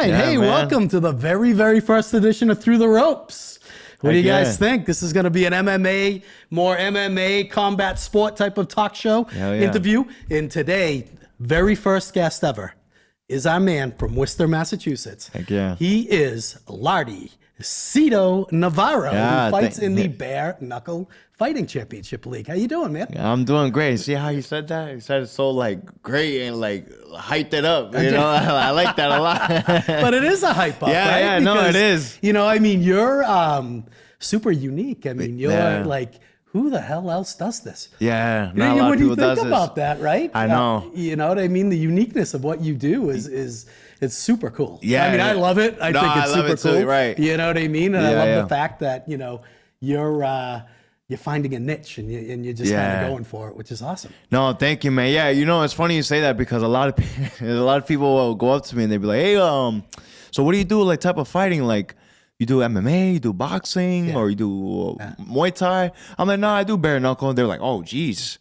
right. Yeah, hey, man. welcome to the very, very first edition of Through the Ropes. What do you guys think? This is going to be an more MMA, combat sport type of talk show interview. And today, very first guest ever is our man from Worcester, Massachusetts. Heck yeah. He is Lardy, Sito Navarro, who fights in the Bare Knuckle Fighting Championship League. How you doing, man? I'm doing great. See how you said that? You said it so like great and like hyped it up. You know, I like that a lot. But it is a hype up, right? Yeah, no, it is. You know, I mean, you're super unique. I mean, you're like, who the hell else does this? Yeah, You know, not a lot what of do you people think does about this. that, right? I know. You know what I mean? The uniqueness of what you do is it's super cool. Yeah, I mean, I love it. I think it's super cool. Too, right. You know what I mean? And I love the fact that, you know, you're finding a niche and you're just kind of going for it, which is awesome. No, thank you, man. Yeah, you know, it's funny you say that because a lot of people will go up to me and they'll be like, "Hey, so what do you do? Like type of fighting? Like you do MMA, you do boxing, or you do Muay Thai?" I'm like, "No, I do bare knuckle." And they're like, "Oh, geez.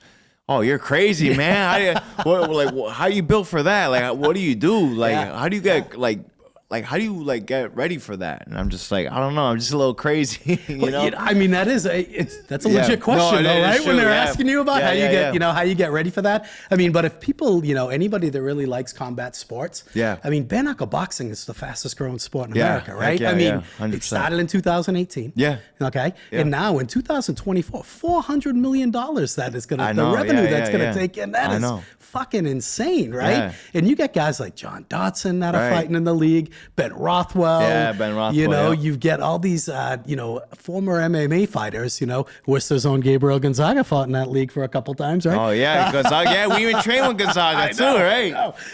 Oh, you're crazy, man. How you built for that? Like, what do you do? Like, how do you get like how do you like get ready for that?" And I'm just like, I don't know. I'm just a little crazy. You know? I mean, that's a legit question, though, right? When they're asking you about how you get, you know, how you get ready for that. I mean, but if people, you know, anybody that really likes combat sports, I mean, bare knuckle boxing is the fastest growing sport in America, right? I mean, it started in 2018. Okay. And now in 2024, $400 million that is gonna the revenue that's gonna take in. That is fucking insane, right? And you get guys like John Dodson that are fighting in the league. Ben Rothwell. Yeah, Ben Rothwell. You know, you get all these, you know, former MMA fighters, you know, Worcester's own Gabriel Gonzaga fought in that league for a couple times, right? Oh, yeah, Gonzaga. Yeah, we even trained with Gonzaga too, right?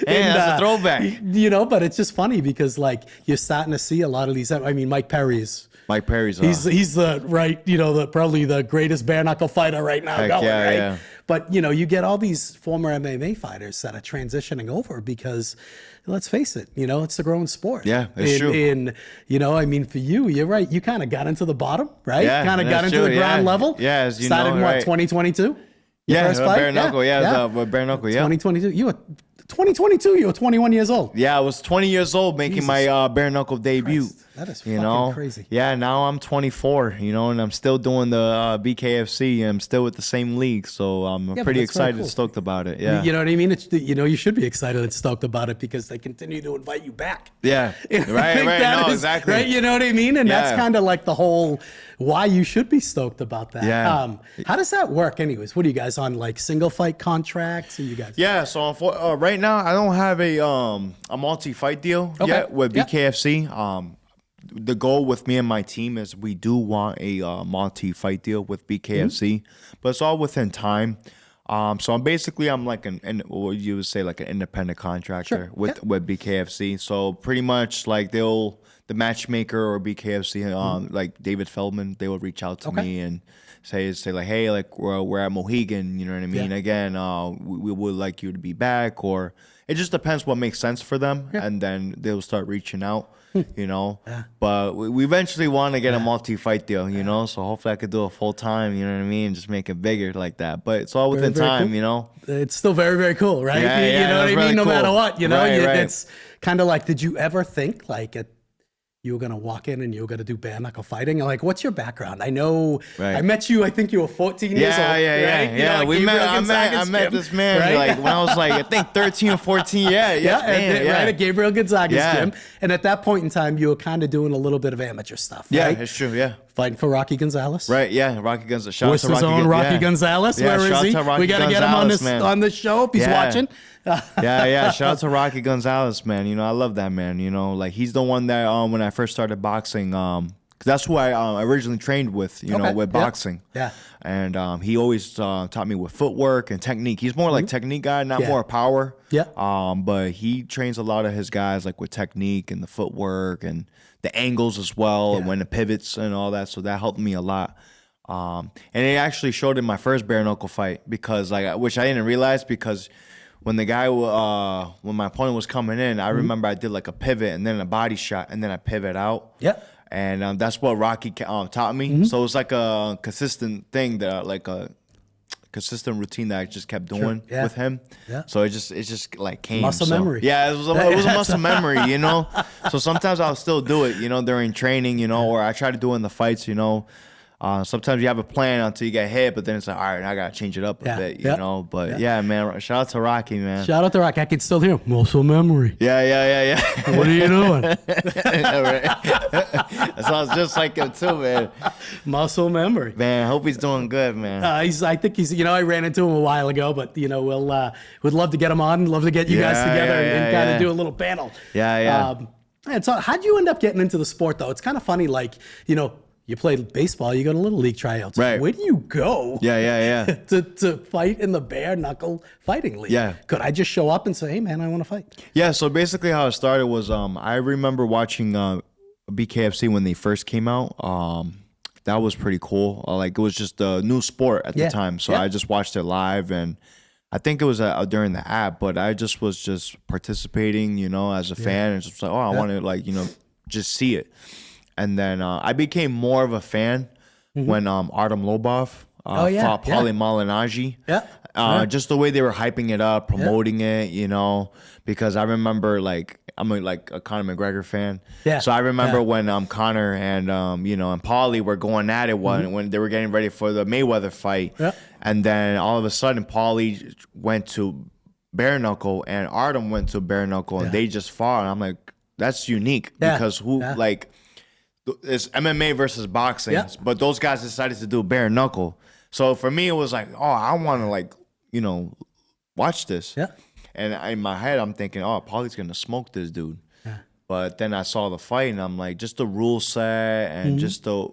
Yeah, that's a throwback. You know, but it's just funny because, like, you're starting to see a lot of these. I mean, Mike Perry's. He's the right, you know, probably the greatest bare knuckle fighter right now going, right? Yeah. But, you know, you get all these former MMA fighters that are transitioning over because, let's face it, you know, it's a growing sport. Yeah, it's true. And, you know, I mean, for you, you're right. You kind of got into the bottom, right? Yeah, kind of got into the ground level. Yeah, as you started know, in what, 2022? Yeah, bare knuckle. Bare knuckle. Yeah, 2022. You were 2022. You were 21 years old. Yeah, I was 20 years old making my bare knuckle debut. Christ, that is fucking crazy. Yeah, now I'm 24. You know, and I'm still doing the BKFC. I'm still with the same league, so I'm pretty excited, and stoked about it. Yeah, you know what I mean. You know, you should be excited and stoked about it because they continue to invite you back. Yeah, right. No, exactly. Right, you know what I mean. And that's kind of like the whole why you should be stoked about that. Yeah. How does that work, anyways? What are you guys on, like single fight contracts? Are you guys? Yeah. So right now, I don't have a multi-fight deal yet with BKFC. The goal with me and my team is we do want a multi-fight deal with BKFC, but it's all within time. So I'm like what you would say, like an independent contractor with BKFC. So pretty much like the matchmaker or BKFC, like David Feldman, they will reach out to me and say like, hey, like we're at Mohegan, you know what I mean? Again, we would like you to be back, or it just depends what makes sense for them, and then they'll start reaching out. You know, but we eventually want to get a multi-fight deal, you know, so hopefully I could do it full time, you know what I mean, just make it bigger like that, but it's all within time, cool. You know. It's still very, very cool, right? Yeah, you know what I mean, no matter what, you know, right. It's kind of like, did you ever think like you were going to walk in and you were going to do bare knuckle fighting? Like, what's your background? I know I met you, I think you were 14 years old. Yeah. I met this man like when I was like, I think 13 or 14. Right, at Gabriel Gonzaga's gym. And at that point in time, you were kind of doing a little bit of amateur stuff, right? Yeah, it's true, Fighting for Rocky Gonzalez. Right, yeah, Rocky Gonzalez. Shout out to Rocky Gonzalez. Where is he? We got to get him on this show if he's watching. Shout out to Rocky Gonzalez, man. You know, I love that man. You know, like he's the one that when I first started boxing, because that's who I originally trained with. You know, with boxing. Yeah. And he always taught me with footwork and technique. He's more like technique guy, not more power. Yeah. But he trains a lot of his guys like with technique and the footwork and the angles as well, and when the pivots and all that. So that helped me a lot. And it actually showed in my first bare knuckle fight because which I didn't realize because. When the guy, when my opponent was coming in, I remember I did like a pivot and then a body shot and then I pivot out. Yeah. And that's what Rocky taught me. So it's like a consistent thing that like a consistent routine that I just kept doing with him. Yeah. So it just like came. Muscle memory. Yeah, it was a muscle memory, you know. So sometimes I'll still do it, you know, during training, you know, or I try to do it in the fights, you know. Sometimes you have a plan until you get hit, but then it's like, all right, I gotta change it up a bit, you know. But yeah, man, shout out to Rocky, man. Shout out to Rocky. I can still hear muscle memory. Yeah. What are you doing? That sounds just like him too, man. Muscle memory. Man, I hope he's doing good, man. I think he's. You know, I ran into him a while ago, but you know, we'd love to get him on. Love to get you guys together and kind of do a little panel. Yeah. And so, how'd you end up getting into the sport, though? It's kind of funny, like, you know. You play baseball, you go to Little League tryouts. Right. Where do you go to fight in the bare knuckle fighting league? Yeah. Could I just show up and say, hey, man, I want to fight? Yeah, so basically how it started was I remember watching BKFC when they first came out. That was pretty cool. Like, it was just a new sport at the time. So I just watched it live, and I think it was during the app, but I just was just participating, you know, as a fan. And just like, oh, I want to, like, you know, just see it. And then I became more of a fan when Artem Lobov fought Paulie Malignaggi. Just the way they were hyping it up, promoting it, you know, because I remember, like, I'm a Conor McGregor fan. Yeah. So I remember when Conor and, you know, and Paulie were going at it when they were getting ready for the Mayweather fight. Yeah. And then all of a sudden, Paulie went to bare knuckle and Artem went to bare knuckle and they just fought. And I'm like, that's unique because like, it's MMA versus boxing, but those guys decided to do bare knuckle. So for me, it was like, oh, I want to, like, you know, watch this. Yeah. And in my head, I'm thinking, oh, Paulie's going to smoke this dude. Yeah. But then I saw the fight, and I'm like, just the rule set and just the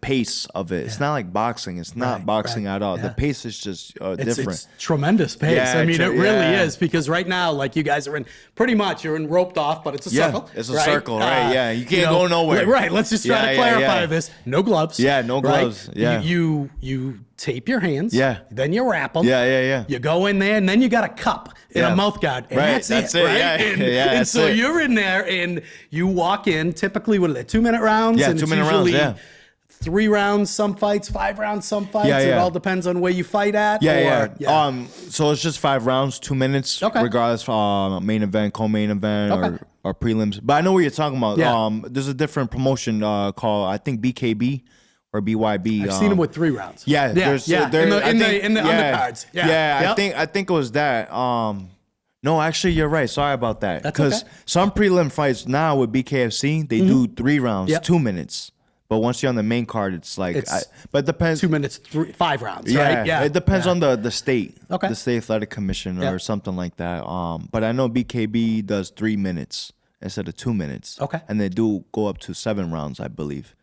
pace of it. It's not like boxing. It's not boxing at all. The pace is just different. It's tremendous pace. Yeah, I mean, it really is, because right now, like, you guys are in, pretty much, you're in roped off, but it's a circle. It's a circle, right? Yeah, you can't go nowhere. Right, let's just try to clarify this. No gloves. Yeah, no gloves. Right? Yeah. You tape your hands. Yeah. Then you wrap them. Yeah. You go in there, and then you got a cup and a mouth guard. And that's it. Right? And so you're in there, and you walk in, typically, what are they, 2-minute rounds? Yeah, and 2-minute rounds, 3 rounds some fights, 5 rounds some fights. It all depends on where you fight at. So it's just 5 rounds, 2 minutes, regardless main event, co-main event, or prelims. But I know what you're talking about. There's a different promotion called, I think, BKB or BYB. I've seen them with 3 rounds. In the undercards. I think it was that. No, actually, you're right. Sorry about that. Because some prelim fights now with BKFC, they do 3 rounds, 2 minutes. But once you're on the main card, it's like, but it depends. 2 minutes, 5 rounds, right? Yeah. It depends on the state, the state athletic commission or something like that. But I know BKB does 3 minutes instead of 2 minutes. Okay. And they do go up to 7 rounds, I believe.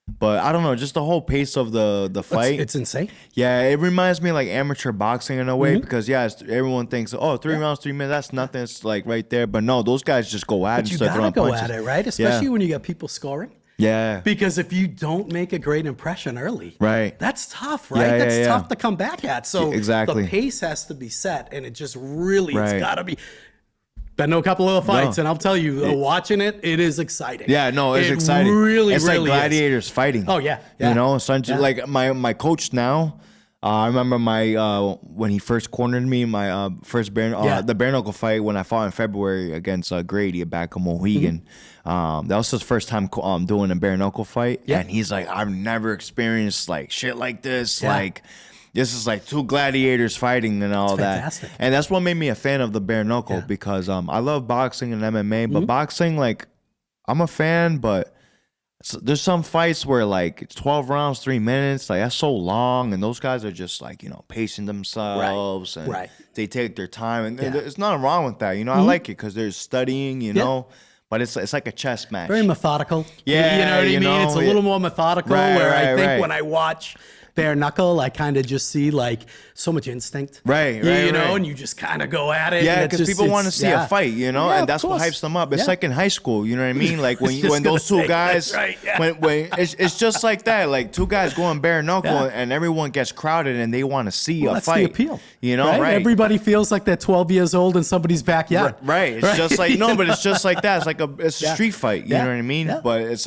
But I don't know, just the whole pace of the fight. It's insane. Yeah, it reminds me of like amateur boxing in a way because everyone thinks, oh, 3 rounds, 3 minutes, that's nothing. It's like right there. But no, those guys just go at it. But you gotta go at it, right? Especially when you got people scoring. Yeah. Because if you don't make a great impression early, that's tough, right? Yeah, that's tough to come back at. So exactly. The pace has to be set, and it just really, it's got to be. Been to a couple of the fights, and I'll tell you, watching it is exciting. Yeah, no, it's exciting. It's like gladiators fighting. Oh, yeah. You know, so like my coach now, I remember when he first cornered me, my first the bare knuckle fight when I fought in February against Grady back in Mohegan. That was his first time doing a bare knuckle fight, and he's like, I've never experienced like shit like this. Like, this is like 2 gladiators fighting and all that. And that's what made me a fan of the bare knuckle because I love boxing and MMA, but boxing, like, I'm a fan, but there's some fights where like it's 12 rounds, 3 minutes, like that's so long, and those guys are just like, you know, pacing themselves and they take their time, and there's nothing wrong with that. You know, I like it because they're studying, you know. But it's like a chess match. Very methodical. Yeah, you know what I mean? It's a little more methodical where I think when I watch bare knuckle, I kind of just see like so much instinct. Right. You know, and you just kind of go at it. Yeah, because people want to see a fight, you know, and that's what hypes them up. It's like in high school, you know what I mean? Like when those 2 guys, when it's just like that, like 2 guys going bare knuckle and everyone gets crowded and they want to see a fight. That's the appeal. You know, right? Everybody feels like they're 12 years old in somebody's backyard. Right. It's just like, no, but it's just like that. It's like it's a street fight, you know what I mean? But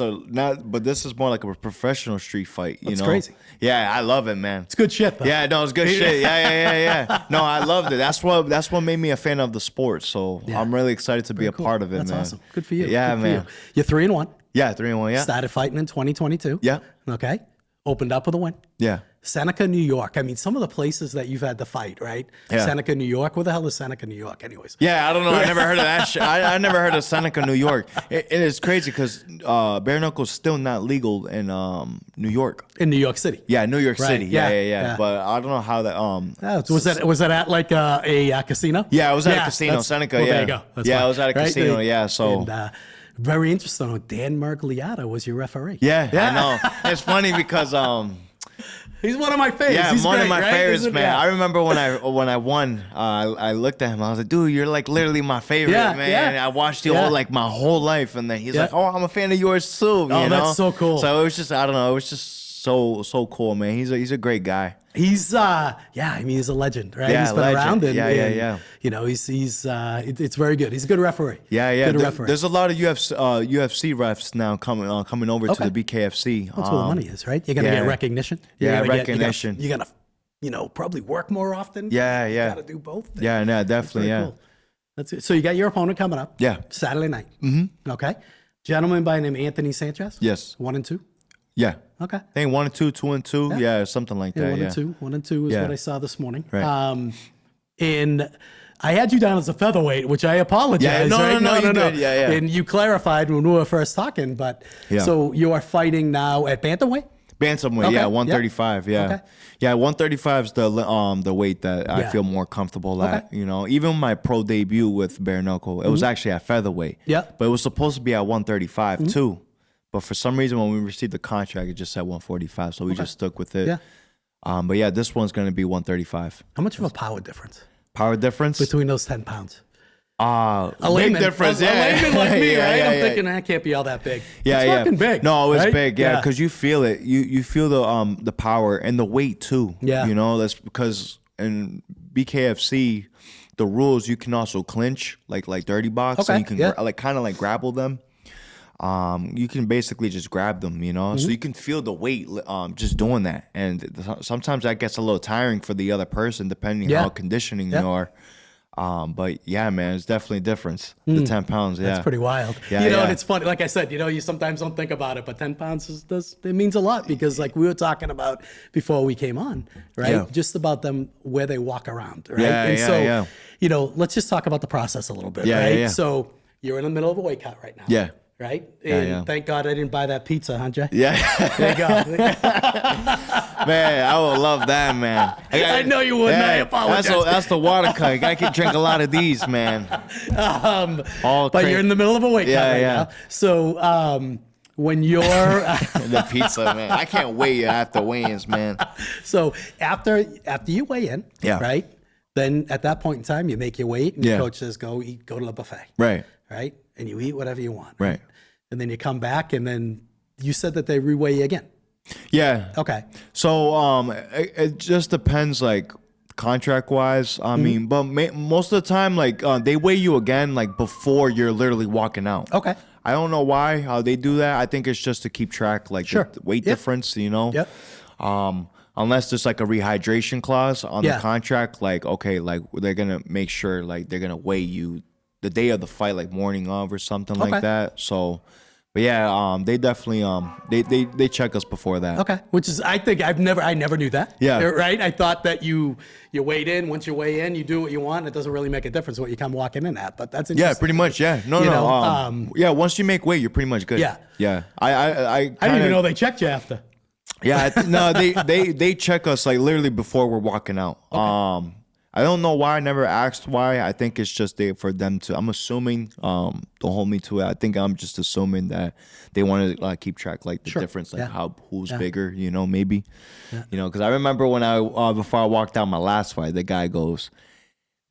but this is more like a professional street fight, you know? Crazy. Yeah, I love it, man. It's good shit, though. Yeah, no, it's good shit. Yeah. No, I loved it. That's what made me a fan of the sport. So I'm really excited to be a part of it, That's man. awesome. Good for you. Yeah, good man. For you. You're 3-1. Yeah, 3-1. Yeah. Started fighting in 2022. Yeah. Okay. Opened up with a win. Yeah. Seneca, New York. I mean, some of the places that you've had to fight, right? Yeah. Seneca, New York. Where the hell is Seneca, New York, anyways? Yeah, I don't know. I never heard of that shit. I never heard of Seneca, New York. It is crazy because bare knuckle's still not legal in New York. In New York City. Yeah, New York City. Yeah. Yeah. But I don't know how that. Was that at like a casino? Yeah, it was at a casino, Seneca. Well, yeah, there you go. That's yeah, fine. it was at a casino. Yeah, so. And, very interesting. Dan Mergliata was your referee. Yeah, I know. It's funny because he's one of my favorites. Yeah, He's one great, of my right? favorites, man. Yeah. I remember when I won, I looked at him. I was like, dude, you're like literally my favorite, man. I watched you all like my whole life, and then he's like, oh, I'm a fan of yours too. You know? That's so cool. So it was just, I don't know, it was just so cool, man. He's a great guy. He's I mean, he's a legend, right? Yeah, he's been legend. around and, Yeah. You know, he's it's very good. He's a good referee. Yeah. Good referee. There's a lot of UFC refs now coming over to the BKFC. That's where the money is, right? You're gonna get recognition. Recognition. You're gonna probably work more often. Yeah. You gotta do both things. Yeah, definitely. Yeah. Cool. That's it. So you got your opponent coming up. Yeah. Saturday night. Mm-hmm. Okay. Gentleman by the name Anthony Sanchez. Yes. 1 and 2. Yeah. Okay. I think 1 and 2, 2 and 2. Yeah, something like that. 1 and 2. 1 and 2 is what I saw this morning. Right. And I had you down as a featherweight, which I apologize. Yeah, no, you did. Yeah. And you clarified when we were first talking, but so you are fighting now at bantamweight? Bantamweight, Okay. 135, yeah. Okay. Yeah, 135 is the weight that I feel more comfortable at. You know, even my pro debut with bare knuckle, it was actually at featherweight. Yeah. But it was supposed to be at 135 too. But for some reason, when we received the contract, it just said 145, so we just stuck with it. Yeah. But yeah, this one's gonna be 135. How much of a power difference Power difference between those 10 pounds? A layman, big difference. A layman like me, right? I'm yeah. thinking that can't be all that big. Yeah, it's fucking big. No, it's right? big. Yeah, because you feel it. You feel the power and the weight too. Yeah. You know, that's because in BKFC, the rules you can also clinch like dirty box. Okay. So you can kind of like grapple them. You can basically just grab them, you know, so you can feel the weight just doing that. And sometimes that gets a little tiring for the other person, depending how conditioning you are. But yeah, man, it's definitely a difference. The 10 pounds, That's pretty wild. Yeah, you know, and it's funny. Like I said, you know, you sometimes don't think about it, but 10 pounds it means a lot because, like we were talking about before we came on, right? Yeah. Just about them where they walk around, right? Yeah, and yeah, so, yeah. you know, let's just talk about the process a little bit, Yeah, right? yeah. So you're in the middle of a weight cut right now. Yeah. Right? And yeah. thank God I didn't buy that pizza, huh, Jay? Yeah. There you go. Man, I would love that, man. I know you wouldn't. I apologize. That's the water cut. You gotta drink a lot of these, man. But you're in the middle of a weight cut right now. So when you're the pizza, man, I can't wait after weigh-ins, man. So after you weigh in, Yeah. right? Then at that point in time, you make your weight, and your coach says, "Go to the buffet." Right. Right, and you eat whatever you want. Right. And then you come back, and then you said that they reweigh you again. Yeah. Okay. So it just depends, like contract wise. I mean, but most of the time, like they weigh you again, like before you're literally walking out. Okay. I don't know why how they do that. I think it's just to keep track, like the weight difference. You know. Yep. Unless there's like a rehydration clause on the contract, like okay, like they're gonna make sure like they're gonna weigh you the day of the fight, like morning of or something like that. So, but yeah, they definitely they check us before that. Okay, which is I never knew that. Yeah. Right. I thought that you weighed in. Once you weigh in, you do what you want. It doesn't really make a difference what you come walking in at. But that's interesting. Yeah, pretty much. Yeah. No. Yeah. Once you make weight, you're pretty much good. Yeah. Yeah. I didn't even know they checked you after. Yeah. No. They check us like literally before we're walking out. Okay. I don't know why. I never asked why. I think it's just for them to. I'm assuming. Don't hold me to it. I think I'm just assuming that they want to keep track, like the difference, like who's bigger. You know, maybe. Yeah. You know, because I remember when before I walked out my last fight, the guy goes,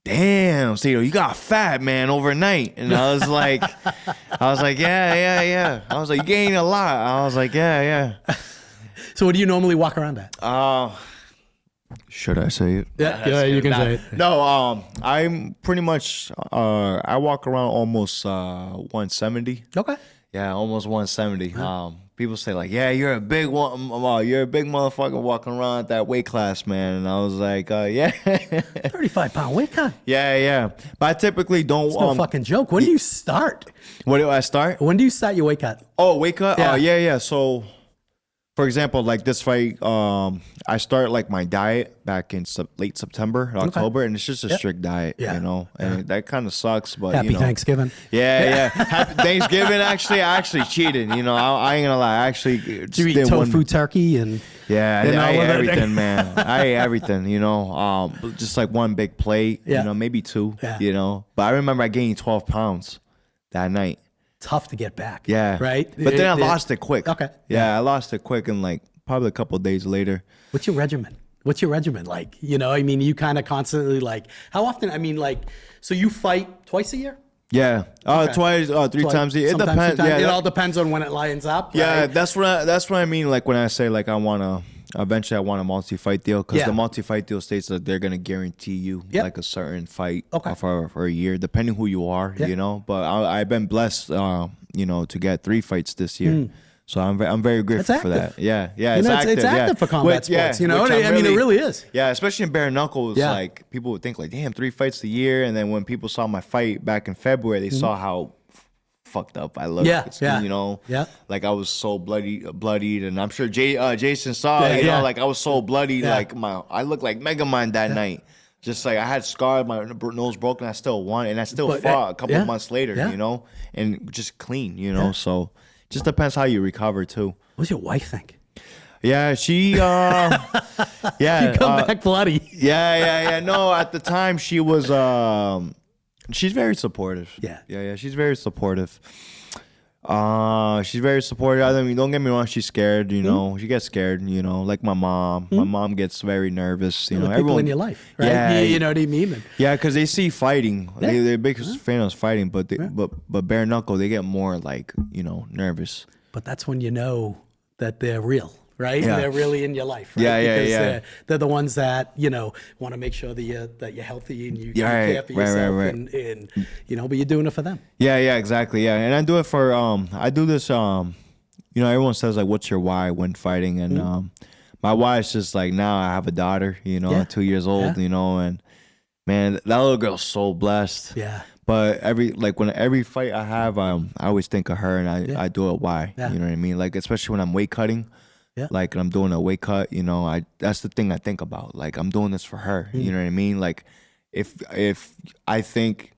"Damn, Sito, you got fat, man, overnight." And I was like, yeah. I was like, you gained a lot. I was like, yeah. So what do you normally walk around at? Should I say it? Yeah, you can say it. No, I'm pretty much I walk around almost 170. Okay. Yeah, almost 170. People say like, yeah, you're a big one. You're a big motherfucker walking around at that weight class, man. And I was like, yeah. 35-pound weight cut. Yeah. But I typically don't. It's no fucking joke. When do you start? When do I start? When do you start your weight cut? Oh, weight cut? Yeah. So, for example, like this fight, I started like my diet back in late September, October, and it's just a strict diet, you know, and that kind of sucks. But Happy Thanksgiving. Yeah. Happy Thanksgiving. Actually, I actually cheated. You know, I ain't gonna lie. I actually did you eat tofu, turkey, and I ate everything, man. I ate everything. You know, just like one big plate. You know, maybe two. You know, but I remember I gained 12 pounds that night. Tough to get back. Yeah. Right? But then I lost it quick. Okay. Yeah, I lost it quick and like probably a couple of days later. What's your regimen? Like? You know, I mean, you kind of constantly like, how often? I mean, like, so you fight twice a year? Yeah. Twice, three times a year. It depends. Yeah, it all depends on when it lines up. Yeah, right? that's what I mean. Like when I say like eventually I want a multi-fight deal, because the multi-fight deal states that they're going to guarantee you like a certain fight for a year, depending who you are, you know. But I've been blessed, you know, to get 3 fights this year. So I'm very grateful for that. Yeah. You know, it's active for combat sports. You know, I mean, it really is. Yeah, especially in bare knuckles. Like people would think like, damn, 3 fights a year. And then when people saw my fight back in February, they saw how fucked up I looked. You know, like I was so bloodied, and I'm sure Jason saw it. You know, like I was so bloody. Like I looked like Mega Man that night. Just like I had scars, my nose broken. I still won, and I still fought a couple of months later. You know, and just clean. You know, so. Just depends how you recover too. What does your wife think? Yeah, she, you come back bloody. Yeah. No, at the time she was, she's very supportive. Yeah. She's very supportive. She's very supportive. I mean, don't get me wrong. She's scared. You know, she gets scared. You know, like my mom. My mom gets very nervous. You know, people in your life, right? Yeah, you know what I mean. Yeah, because they see fighting. They're big fans of fighting, but but bare knuckle, they get more like, you know, nervous. But that's when you know that they're real. Right, they're really in your life. Right? Yeah. They're the ones that, you know, want to make sure that you're healthy and you care for yourself, and you know, but you're doing it for them. Yeah, exactly. Yeah, and I do it for I do this. You know, everyone says like, "What's your why when fighting?" And my why is just like, now I have a daughter. You know, 2 years old. You know, and man, that little girl's so blessed. Yeah. But every fight I have, I always think of her, and I do it why. You know what I mean? Like especially when I'm weight cutting. Like I'm doing a weight cut, you know, that's the thing I think about. Like I'm doing this for her. You know what I mean? Like if I think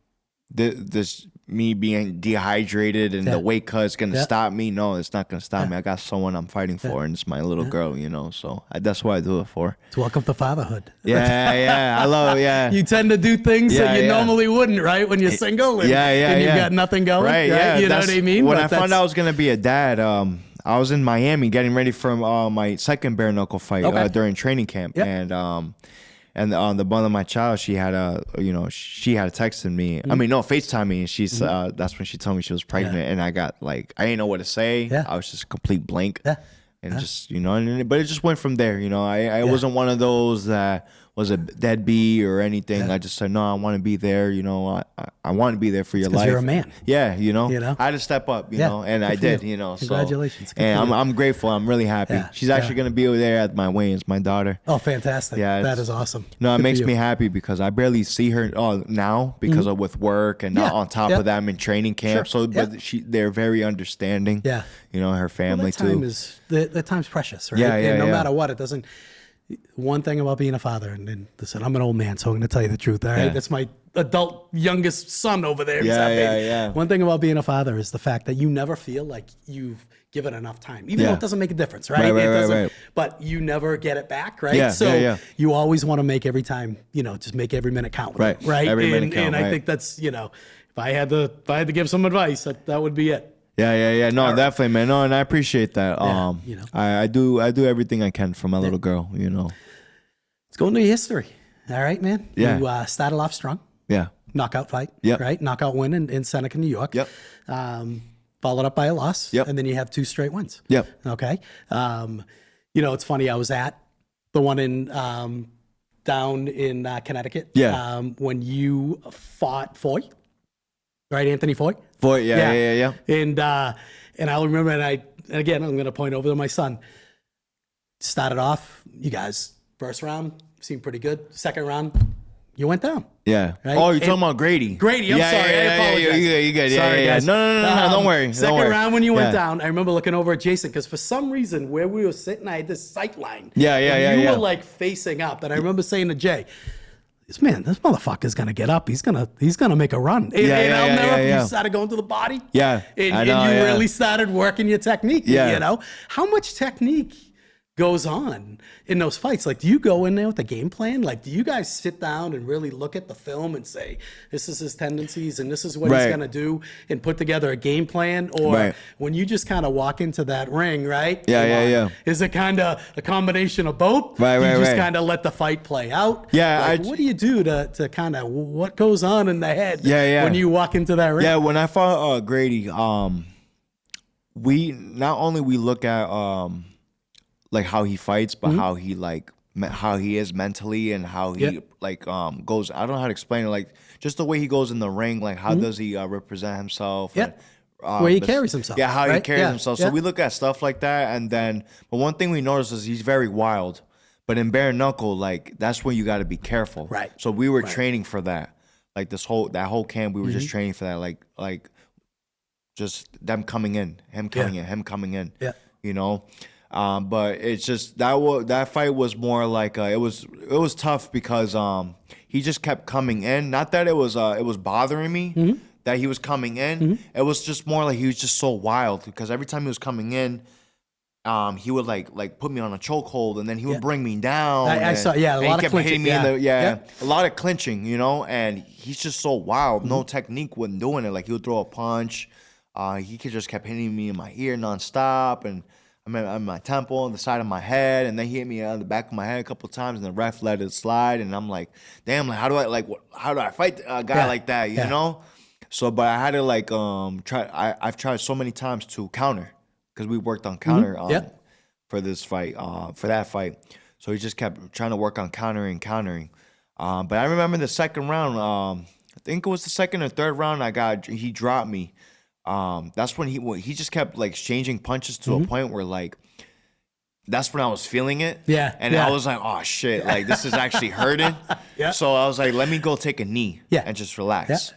this me being dehydrated and the weight cut is gonna stop me, no, it's not gonna stop me. I got someone I'm fighting for, and it's my little girl, you know. So that's what I do it for. It's welcome to fatherhood. Yeah. I love it. Yeah. You tend to do things that you normally wouldn't, right? When you're single, and, and you've got nothing going, right? Yeah, you know what I mean. When I found out I was gonna be a dad, I was in Miami getting ready for my second bare knuckle fight during training camp, and the mother of my child, she had texted me. I mean, no, FaceTime me, and she's that's when she told me she was pregnant, and I got like, I didn't know what to say. I was just a complete blank, and just, you know, but it just went from there. You know, I wasn't one of those that was a deadbeat or anything. I just said, no, I want to be there. You know, I want to be there for your life. You're a man. Yeah, you know, I had to step up. You know, and I did. You know, congratulations. So, and I'm grateful. I'm really happy. She's actually going to be over there at my weigh-ins. My daughter. Oh, fantastic! Yeah, that is awesome. No, it makes me happy because I barely see her now because of with work, and on top of that, I'm in training camp. So, but they're very understanding. Yeah, you know, her family too. The time's precious, right? And no matter what, it doesn't. One thing about being a father, and listen, I'm an old man, so I'm going to tell you the truth. All right, that's my adult youngest son over there. One thing about being a father is the fact that you never feel like you've given enough time, even though it doesn't make a difference, right? Right. But you never get it back, right? So you always want to make every time, you know, just make every minute count. Right. Every minute count. And I think that's, you know, if I had to give some advice, that would be it. Yeah. No, definitely, man. No, and I appreciate that. You know, I do everything I can for my little girl, you know. Let's go into your history. All right, man. Yeah. You started off strong. Yeah. Knockout fight. Yep. Right? Knockout win in Seneca, New York. Yep. Followed up by a loss. Yep. And then you have 2 straight wins. Yep. Okay. You know, it's funny. I was at the one in down in Connecticut. Yeah. When you fought Foy. Right, Anthony Foy? Yeah. And And I'll remember, and again, I'm going to point over to my son. Started off, you guys, first round seemed pretty good. Second round, you went down. Yeah. Right? Oh, you're talking about Grady. Grady, I'm sorry. I apologize. You good. Sorry, guys. No, don't worry. Second round when you went down, I remember looking over at Jason because for some reason where we were sitting, I had this sight line. You were like facing up. And I remember saying to Jay, this motherfucker's gonna get up. He's gonna make a run. You started going to the body. Yeah. And you really started working your technique. You know? How much technique goes on in those fights? Like, do you go in there with a game plan? Like, do you guys sit down and really look at the film and say, this is his tendencies and this is what he's going to do and put together a game plan? Or when you just kind of walk into that ring, right? Is it kind of a combination of both? You just kind of let the fight play out? Like, what do you do to kind of, what goes on in the head when you walk into that ring? Yeah, when I fought Grady, we look at like how he fights, but how he is mentally and how he goes. I don't know how to explain it. Like just the way he goes in the ring. Like how does he represent himself? Yeah. Where he carries himself. Yeah, how he carries himself. So we look at stuff like that, and then but one thing we notice is he's very wild. But in bare knuckle, like that's when you got to be careful. Right. So we were training for that. Like that whole camp, we were just training for that. Like just them coming in, him coming in. Yeah. You know. But it's just that fight was more like it was tough because he just kept coming in. Not that it was bothering me that he was coming in. It was just more like he was just so wild because every time he was coming in, he would like put me on a chokehold and then he would bring me down. I saw a lot of clinching. A lot of clinching, you know. And he's just so wild. No technique when doing it. Like he would throw a punch. He just kept hitting me in my ear nonstop and. On my temple, on the side of my head, and then he hit me on the back of my head a couple of times, and the ref let it slide, and I'm like, damn, like how do I fight a guy like that, you know? So, but I had to try. I've tried so many times to counter because we worked on counter for this fight, for that fight. So he just kept trying to work on countering. But I remember the second round. I think it was the second or third round. He dropped me. That's when he just kept like exchanging punches to a point where like that's when I was feeling it. And I was like, oh shit, like this is actually hurting. So I was like, let me go take a knee and just relax.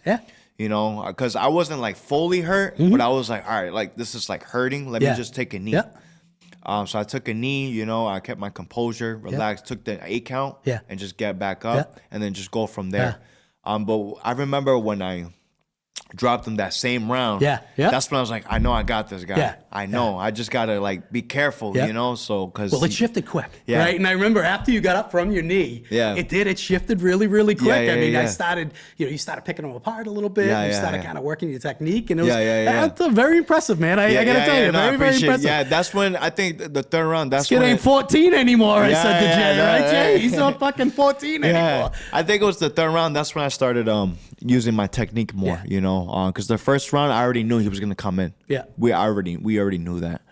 You know, because I wasn't like fully hurt, but I was like, all right, like this is like hurting. Let me just take a knee. So I took a knee, you know, I kept my composure, relaxed, took the 8 count and just get back up and then just go from there. But I remember when I dropped him that same round. That's when I was like, I know I got this guy. I know. I just gotta like be careful, you know. So because it shifted quick, right? And I remember after you got up from your knee, it shifted really, really quick. I mean, I started, you started picking them apart a little bit. You started kind of working your technique, and it was that's very impressive, man. I gotta tell you, very impressive. Yeah, that's when I think the third round. That's when ain't 14 anymore. I said to Jay, right, Jay? He's not fucking 14 anymore. I think it was the third round. That's when I started using my technique more, you know, because the first round I already knew he was gonna come in. We already knew that.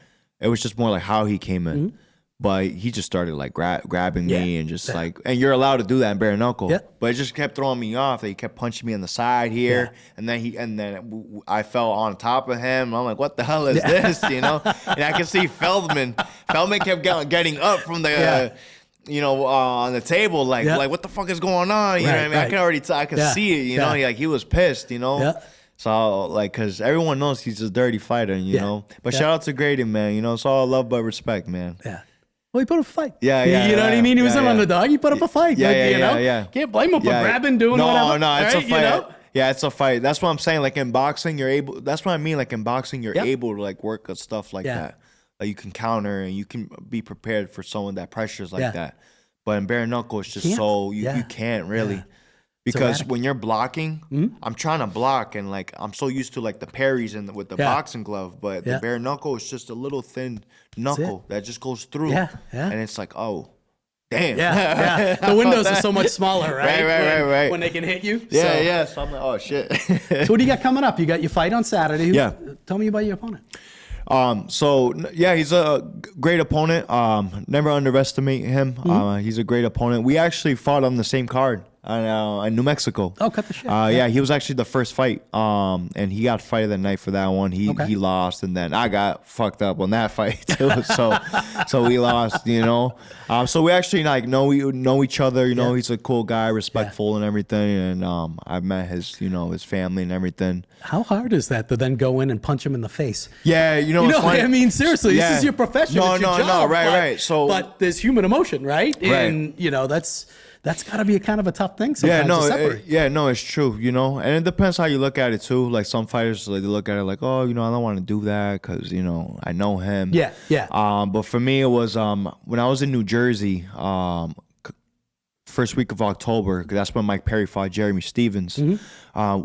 It was just more like how he came in, but he just started like grabbing me and just like, and you're allowed to do that in bare knuckle, but it just kept throwing me off. That he kept punching me on the side here, and then I fell on top of him. And I'm like, what the hell is this, you know? And I can see Feldman kept getting up from the. You know, on the table, like what the fuck is going on? You know what I mean? I can see it. You know, like he was pissed. You know, so like, cause everyone knows he's a dirty fighter. You know, but shout out to Grady, man. You know, it's all love but respect, man. Well, he put up a fight. You know what I mean? He was an underdog. He put up a fight. You know? Can't blame him for grabbing, doing whatever. No, it's a fight. You know? Yeah, it's a fight. That's what I'm saying. Like in boxing, you're able. That's what I mean. Like in boxing, you're able to like work at stuff like that. Like you can counter and you can be prepared for someone that pressures like that. But in bare knuckle, it's just you can't really. Because when you're blocking, I'm trying to block and like I'm so used to like the parries and with the boxing glove, but the bare knuckle is just a little thin knuckle that just goes through. And it's like, oh, damn. The windows are so much smaller, right? Right. When they can hit you. So I'm like, oh shit. So what do you got coming up? You got your fight on Saturday. Tell me about your opponent. He's a great opponent. Never underestimate him. He's a great opponent. We actually fought on the same card in New Mexico. Oh, cut the shit. Yeah, he was actually the first fight. And he got fight of the night for that one. He lost, and then I got fucked up on that fight too. So we lost, you know. So we actually like know each other. You know, he's a cool guy, respectful and everything. And I've met his family and everything. How hard is that to then go in and punch him in the face? Yeah, you know I mean, seriously, this is your profession. No, it's your job, right. So, but there's human emotion, right? And that's got to be a kind of a tough thing sometimes to separate. It's true, you know, and it depends how you look at it too. Like some fighters, like they look at it like, oh, you know, I don't want to do that because I know him. Yeah. But for me, it was when I was in New Jersey, first week of October, 'cause that's when Mike Perry fought Jeremy Stevens.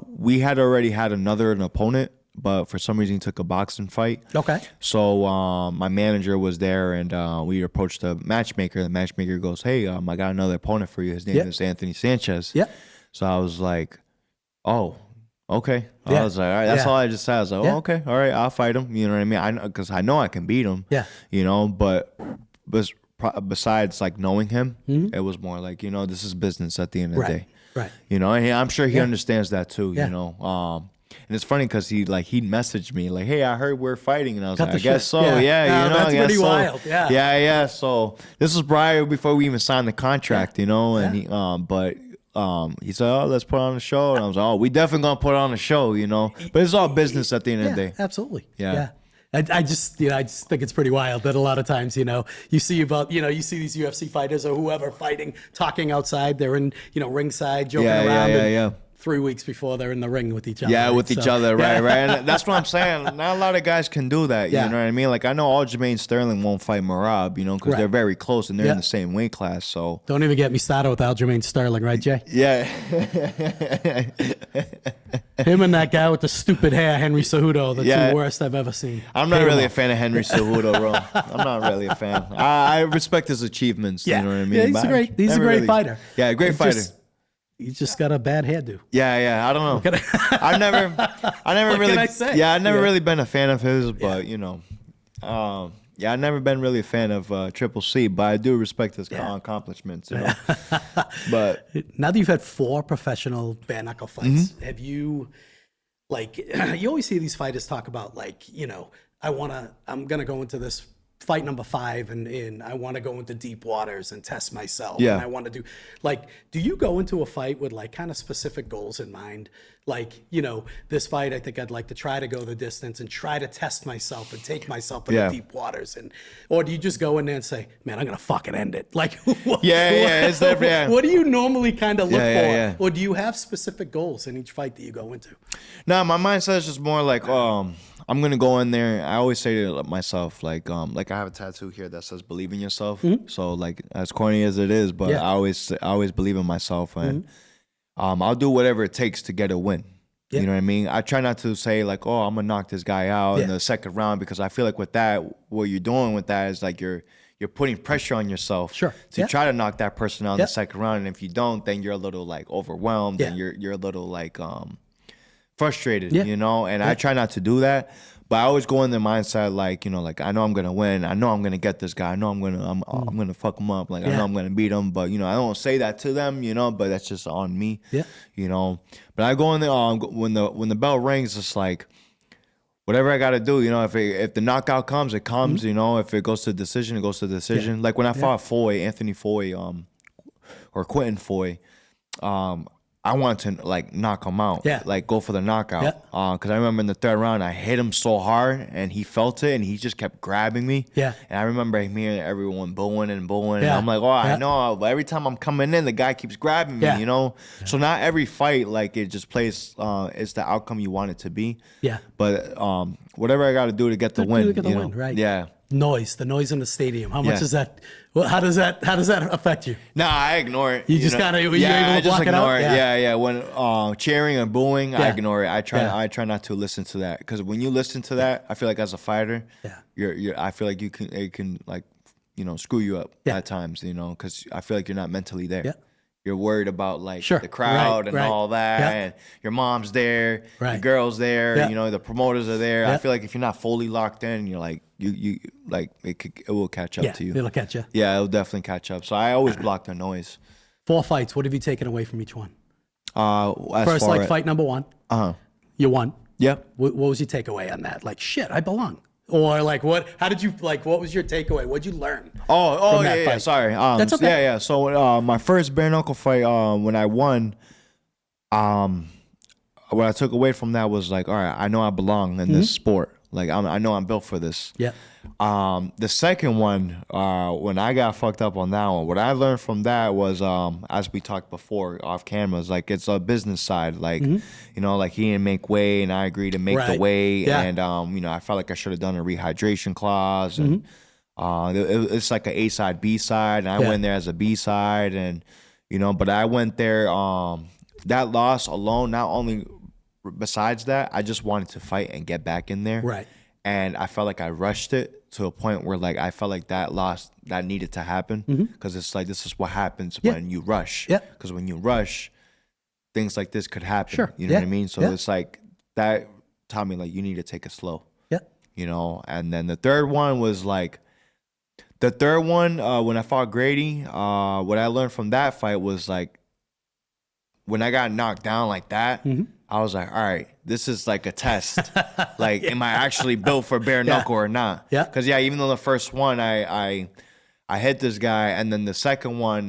We had already had an opponent, but for some reason he took a boxing fight. Okay. So my manager was there, and we approached the matchmaker. The matchmaker goes, "Hey, I got another opponent for you. His name is Anthony Sanchez." Yeah. So I was like, "Oh, okay." I was like, "All right." That's all I just said. I was like, "Oh, okay, all right, I'll fight him." You know what I mean? Because I know I can beat him. Yeah. You know, but besides like knowing him, it was more like, this is business at the end of the day. Right. You know, and I'm sure he understands that too. You know. And it's funny because he messaged me like, "Hey, I heard we're fighting," and I was like, "I guess so, yeah." That's pretty wild. Yeah. So this was prior before we even signed the contract, and he, he said, "Oh, let's put on a show," and I was like, "Oh, we definitely gonna put on a show," But it's all business at the end of the day. Absolutely. Yeah. I just think it's pretty wild that a lot of times, you see these UFC fighters or whoever fighting, talking outside, they're in, ringside, joking around. Yeah. 3 weeks before they're in the ring with each other. Yeah, with each other, right. And that's what I'm saying. Not a lot of guys can do that, you know what I mean? Like, I know Aljamain Sterling won't fight Merab, because they're very close and they're in the same weight class, so. Don't even get me started with Aljamain Sterling, right, Jay? Yeah. Him and that guy with the stupid hair, Henry Cejudo, the two worst I've ever seen. I'm not really a fan of Henry Cejudo, bro. I'm not really a fan. I respect his achievements, you know what I mean? Yeah, he's a great fighter. Yeah, great fighter. He's just got a bad hairdo. Yeah. I don't know. I've never really been a fan of his, but I've never been really a fan of Triple C, but I do respect his accomplishments. But now that you've had 4 professional bare knuckle fights, have you, you always hear these fighters talk about I'm gonna go into this fight number 5 and I want to go into deep waters and test myself. Yeah. And I want to do you go into a fight with kind of specific goals in mind? This fight, I think I'd like to try to go the distance and try to test myself and take myself into deep waters. Or do you just go in there and say, man, I'm going to fucking end it? It's different. What do you normally kind of look for? Or do you have specific goals in each fight that you go into? No, my mindset is just more like, I'm gonna go in there. I always say to myself, like I have a tattoo here that says "Believe in yourself." So as corny as it is, but I always believe in myself, and I'll do whatever it takes to get a win. You know what I mean? I try not to say like, "Oh, I'm gonna knock this guy out in the second round," because I feel like with that, what you're doing with that is like you're putting pressure on yourself to try to knock that person out in the second round, and if you don't, then you're a little overwhelmed, and you're a little frustrated, and I try not to do that, but I always go in the mindset I know I'm gonna win, I know I'm gonna get this guy, I know I'm gonna fuck him up, I know I'm gonna beat him, but I don't say that to them, but that's just on me, but I go in there when the bell rings, it's like whatever I gotta do, if the knockout comes, it comes, if it goes to decision, it goes to decision. Like when I fought Anthony Foy, or Quentin Foy, I wanted to knock him out, go for the knockout. Because I remember in the third round, I hit him so hard, and he felt it, and he just kept grabbing me. And I remember hearing everyone booing, and I'm like, I know. But every time I'm coming in, the guy keeps grabbing me. So not every fight it just plays. It's the outcome you want it to be. But whatever I got to do to get the win. Right? Yeah. The noise in the stadium. How much is that? Well, how does that affect you? No, I ignore it. You just kind of able to block it out? Yeah. When cheering and booing, I ignore it. I try not to listen to that, because when you listen to that, I feel like as a fighter, I feel like it can screw you up at times, because I feel like you're not mentally there. You're worried about the crowd and all that, and your mom's there, your girl's there, the promoters are there. I feel like if you're not fully locked in, you're it will catch up to you. It'll catch you. Yeah, it'll definitely catch up. So I always block the noise. 4 fights. What have you taken away from each one? First, fight number 1. You won. Yeah. What was your takeaway on that? Like, shit, I belong. Or like, what? How did you like? What was your takeaway? What'd you learn? Yeah. Sorry. That's okay. Yeah. So my first bare knuckle fight, when I won, what I took away from that was like, all right, I know I belong in this sport. Like I know I'm built for this. Yeah. The second one, when I got fucked up on that one, what I learned from that was, as we talked before off cameras, like it's a business side. Like, you know, like he didn't make weight and I agreed to make the weight. Yeah. And, you know, I felt like I should have done a rehydration clause. And it's like an A side, B side. And I went there as a B side. And, you know, but I went there, that loss alone, not only besides that, I just wanted to fight and get back in there. Right. And I felt like I rushed it to a point where like I felt like that loss that needed to happen because it's like this is what happens when you rush. Yeah. Because when you rush, things like this could happen. Sure. You know what I mean? So it's like that taught me like you need to take it slow. Yeah. You know. And then the third one was like when I fought Grady. What I learned from that fight was like when I got knocked down like that. I was like, all right, this is like a test. Like, am I actually built for bare knuckle or not? Yeah. Because even though the first one I hit this guy, and then the second one,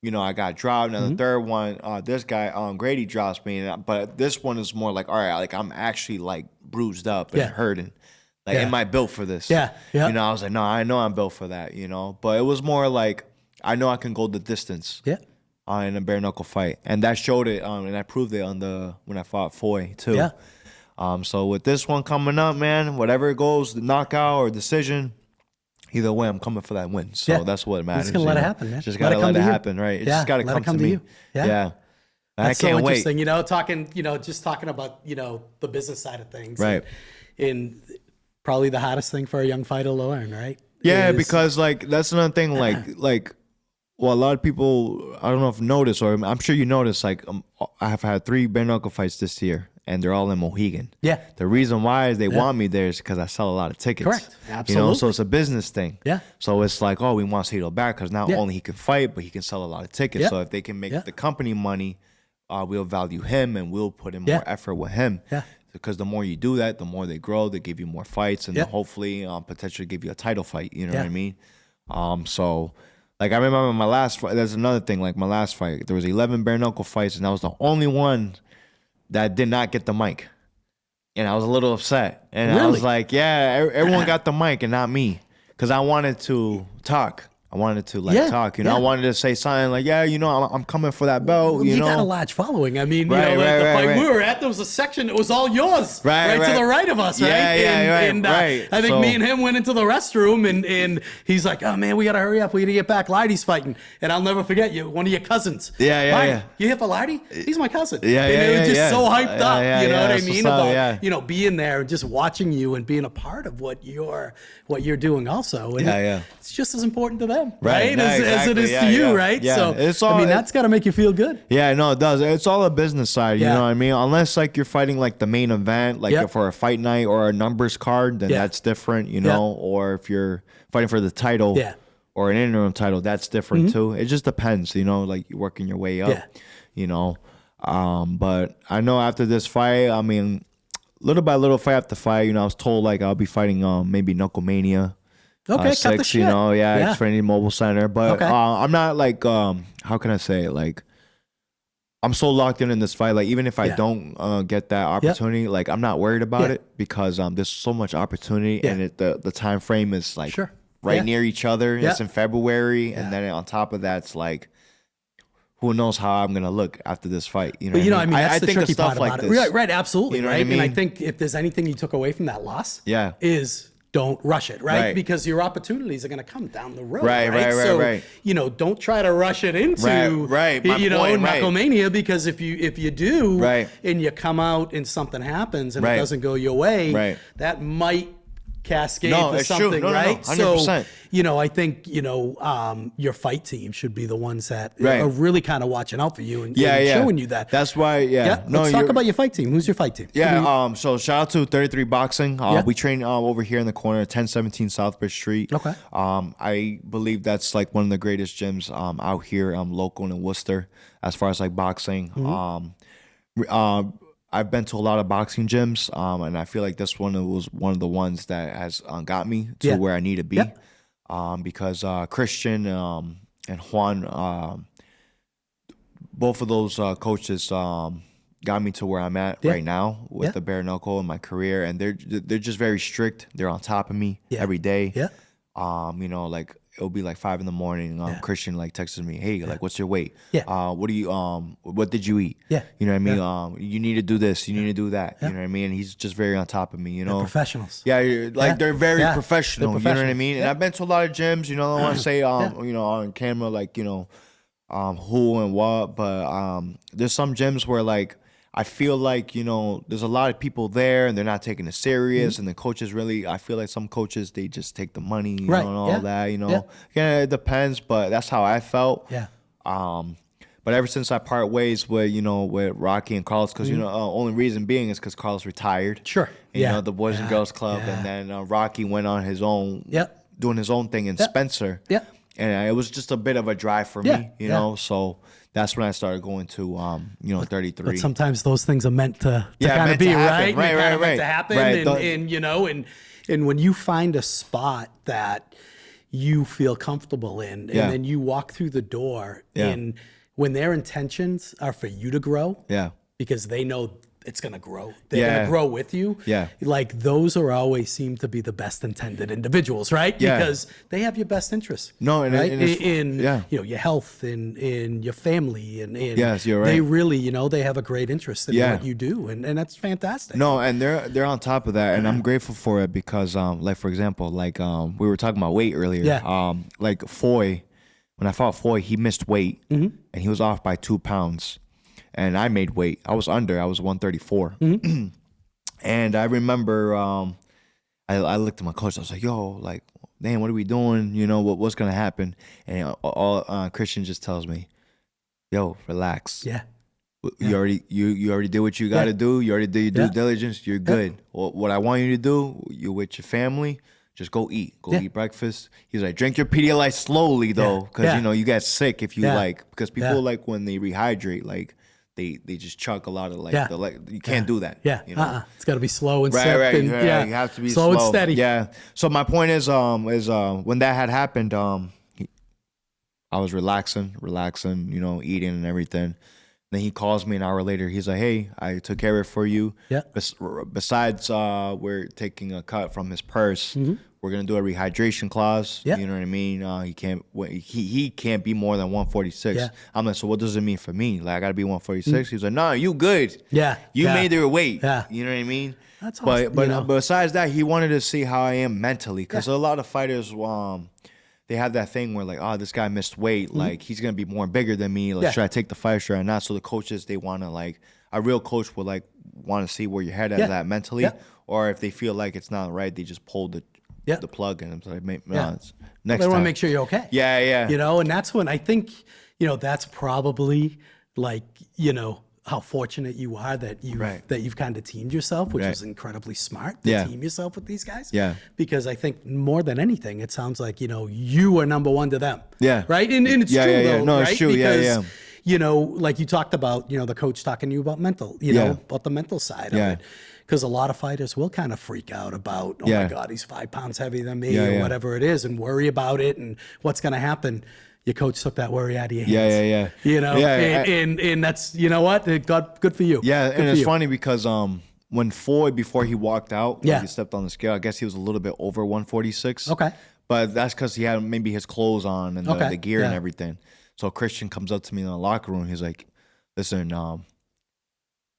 you know, I got dropped, and the third one, this guy, Grady drops me. But this one is more like, all right, like I'm actually like bruised up and hurting. Like, am I built for this? Yeah. You know, I was like, no, I know I'm built for that. You know, but it was more like I know I can go the distance. Yeah. In a bare knuckle fight, and that showed it, and I proved it when I fought Foy too. Yeah. So with this one coming up, man, whatever it goes, the knockout or decision, either way, I'm coming for that win. So that's what matters. Just gotta let it happen, man. Just gotta let it happen, right? It just gotta come to me. Yeah. That's I can't so interesting. Wait. Just talking about the business side of things, right? And probably the hardest thing for a young fighter to learn, right? Yeah, because like that's another thing, like. Well, a lot of people, I don't know if you noticed, or I'm sure you noticed, like I have had 3 bare knuckle fights this year, and they're all in Mohegan. Yeah. The reason why is they want me there is because I sell a lot of tickets. Correct. Absolutely. You know, so it's a business thing. Yeah. So it's like, oh, we want Sito back because not only he can fight, but he can sell a lot of tickets. So if they can make the company money, we'll value him and we'll put in more effort with him. Yeah. Because the more you do that, the more they grow, they give you more fights, and hopefully potentially give you a title fight. You know what I mean? So... Like, I remember my last fight, there's another thing, like my last fight, there was 11 bare knuckle fights, and I was the only one that did not get the mic. And I was a little upset. And I was like, yeah, everyone got the mic and not me. Because I wanted to talk. I wanted to talk, you know. I wanted to say something like, yeah, you know, I'm coming for that belt. Well, you got a large following. I mean, the fight we were at, there was a section that was all yours, right to the right of us, right? And I think me and him went into the restroom, and he's like, oh man, we gotta hurry up, we gotta get back. Lardy's fighting, and I'll never forget you, one of your cousins. Yeah. You here for Lardy? He's my cousin. And it was just so hyped up. You know what I mean? About being there and just watching you and being a part of what you're doing also. And it's just as important to them. Right, as it is to you, right? Yeah. So it's all, I mean, that's got to make you feel good. Yeah, no, it does. It's all a business side, you know what I mean? Unless like you're fighting like the main event, like for a fight night or a numbers card, then that's different, you know. Or if you're fighting for the title or an interim title, that's different too. It just depends, you know, like you're working your way up, you know. But I know after this fight, I mean, little by little, fight after fight, you know, I was told like I'll be fighting maybe Knuckle Mania. Okay, cut the shit. You know, Xfinity Mobile Center. But I'm not like, how can I say it? Like, I'm so locked in this fight. Like, even if I don't get that opportunity, like, I'm not worried about it because there's so much opportunity and the time frame is like right near each other. It's in February. And then on top of that, it's like, who knows how I'm going to look after this fight. You know, but, I mean, that's the tricky part about it. Right, absolutely. You know what I mean? And I think if there's anything you took away from that loss, is don't rush it, right? Because your opportunities are going to come down the road, right? So, you know, don't try to rush it into, Knucklemania, because if you do, and you come out and something happens and it doesn't go your way, that might cascade to something, right? 100%. So, I think, your fight team should be the ones that are really kind of watching out for you and showing you that. That's why, Let's talk about your fight team. Who's your fight team? Yeah, so shout out to 33 Boxing. We train over here in the corner, 1017 Southbridge Street. Okay. I believe that's like one of the greatest gyms out here, local in Worcester, as far as like boxing. I've been to a lot of boxing gyms, and I feel like this one was one of the ones that has got me to where I need to be. Because Christian and Juan, both of those coaches got me to where I'm at right now with the bare knuckle in my career, and they're just very strict. They're on top of me every day. Like it'll be like 5 a.m. Christian like texts me, hey, like what's your weight? What did you eat? You know what I mean? You need to do this, you need to do that. You know what I mean? And he's just very on top of me, They're professionals. They're very professional, you know what I mean? And I've been to a lot of gyms, I don't want to say on camera like, who and what, but there's some gyms where like I feel like, there's a lot of people there and they're not taking it serious. And the coaches really, I feel like some coaches, they just take the money, and all that, Yeah, it depends, but that's how I felt. But ever since I part ways with, with Rocky and Carlos, because, only reason being is because Carlos retired. And, the Boys and Girls Club. And then Rocky went on his own, doing his own thing in Spencer. And it was just a bit of a drive for me, so that's when I started going to, 33. But sometimes those things are meant to kind of be, right? Meant to happen. And when you find a spot that you feel comfortable in, and then you walk through the door, and when their intentions are for you to grow, because they know it's going to grow. They're going to grow with you. Like those are always seem to be the best intended individuals, right? Because they have your best interests. In your health and in your family and yes, you're right. They really, they have a great interest in what you do, and that's fantastic. And they're on top of that, and I'm grateful for it because like for example, like we were talking about weight earlier. Like Foy, when I fought Foy, he missed weight and he was off by 2 pounds. And I made weight. I was 134. And I remember I looked at my coach. I was like, yo, like, damn, what are we doing? What's going to happen? And Christian just tells me, yo, relax. You already did what you got to do. You already did your due diligence. You're good. Well, what I want you to do, you're with your family. Just go eat. Eat breakfast. He's like, drink your Pedialyte slowly, though, because, you get sick if you because people, like, when they rehydrate, like, they just chug a lot of you can't do that. It's got to be slow and right. And, you have to be slow and steady. So my point is when that had happened, I was relaxing, eating and everything. Then he calls me an hour later. He's like, hey, I took care of it for you. Besides, we're taking a cut from his purse. We're gonna do a rehydration clause. You know what I mean? He can't be more than 146. I'm like, so what does it mean for me? Like I gotta be 146. He's like, no, you good. You made your weight. You know what I mean? That's awesome. But besides that, he wanted to see how I am mentally because a lot of fighters, they have that thing where like, oh, this guy missed weight. Like he's gonna be more bigger than me. Like should I take the fight? Should I not? So the coaches, they want to like a real coach would like want to see where your head is at mentally, or if they feel like it's not right, they just pull the plug and it's like, next time. They want to make sure you're okay. And that's when I think, that's probably like, how fortunate you are that you've kind of teamed yourself, which is incredibly smart to team yourself with these guys. Because I think more than anything, it sounds like, you are number one to them. Right? And it's true though, no, right? It's true. Because, like you talked about, the coach talking to you about mental, about the mental side of it. Because a lot of fighters will kind of freak out about, oh my God, he's 5 pounds heavier than me or whatever it is and worry about it and what's going to happen. Your coach took that worry out of your hands. And that's, what? Good for you. And it's funny because when Foy, before he walked out, he stepped on the scale, I guess he was a little bit over 146. But that's because he had maybe his clothes on and the gear and everything. So Christian comes up to me in the locker room. He's like, listen,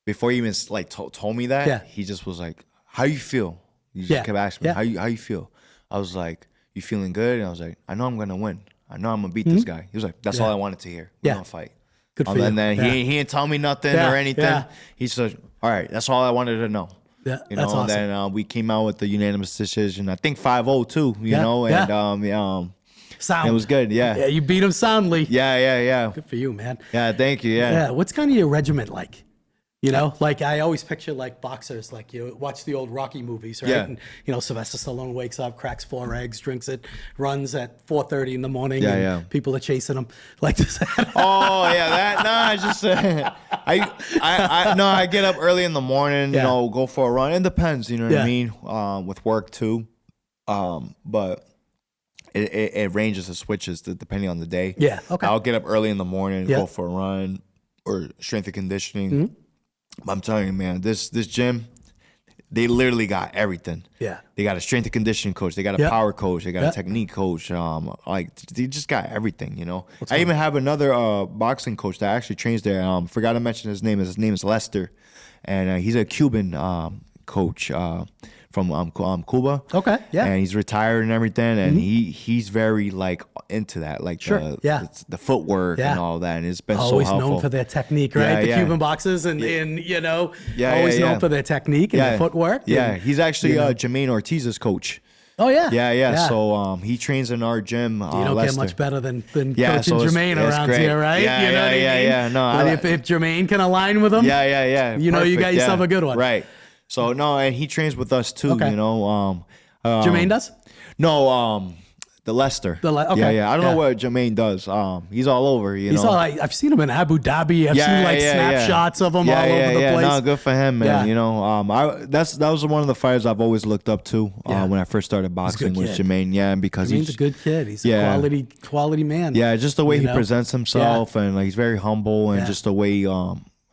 before he even like told me that, he just was like, how you feel? He just kept asking me, how you feel? I was like, you feeling good? And I was like, I know I'm going to win. I know I'm going to beat this guy. He was like, that's all I wanted to hear. We're going to fight. Good for you. And then he didn't tell me nothing or anything. He said, all right, that's all I wanted to know. Yeah, you that's know, awesome. then we came out with the unanimous decision. I think 5-0 too. You know, and Sound. it was good. Yeah. Yeah, you beat him soundly. Yeah. Good for you, man. Yeah, thank you. Yeah. Yeah. What's kind of your regiment like? You know, like I always picture like boxers, like you watch the old Rocky movies, right? Yeah. And you know, Sylvester Stallone wakes up, cracks 4 eggs, drinks it, runs at 4:30 in the morning, and people are chasing him. Like this. Oh yeah, that no, just I get up early in the morning, you know, go for a run. It depends, you know what I mean, with work too, but it ranges and switches depending on the day. Yeah, okay. I'll get up early in the morning, go for a run or strength and conditioning. Mm-hmm. I'm telling you, man, this gym, they literally got everything. Yeah. They got a strength and conditioning coach. They got a power coach. They got a technique coach. Like they just got everything, you know. I even have another boxing coach that actually trains there. Forgot to mention his name. His name is Lester, and he's a Cuban coach from Cuba. Okay. Yeah. And he's retired and everything, and he's very like into that, like the footwork and all that. And it's been always so helpful. known for their technique, right? The Cuban boxers and you know, always known for their technique and their footwork. Yeah, he's actually Jermaine Ortiz's coach. Oh yeah. Yeah. So he trains in our gym. You don't Lester. get much better than coaching Jermaine around great. here, right? Yeah, you know what I mean? Yeah. No, if Jermaine can align with him, you know, you got yourself a good one, right? So no, and he trains with us too. You know, Jermaine does? No, the Lester. Yeah. I don't know what Jermaine does. He's all over. He's all like, I've seen him in Abu Dhabi. I've seen like snapshots of him all over the place. No, good for him, man. You know, that was one of the fighters I've always looked up to when I first started boxing was Jermaine. Yeah, because he's a good kid. He's a quality man. Yeah, just the way he presents himself and like he's very humble and just the way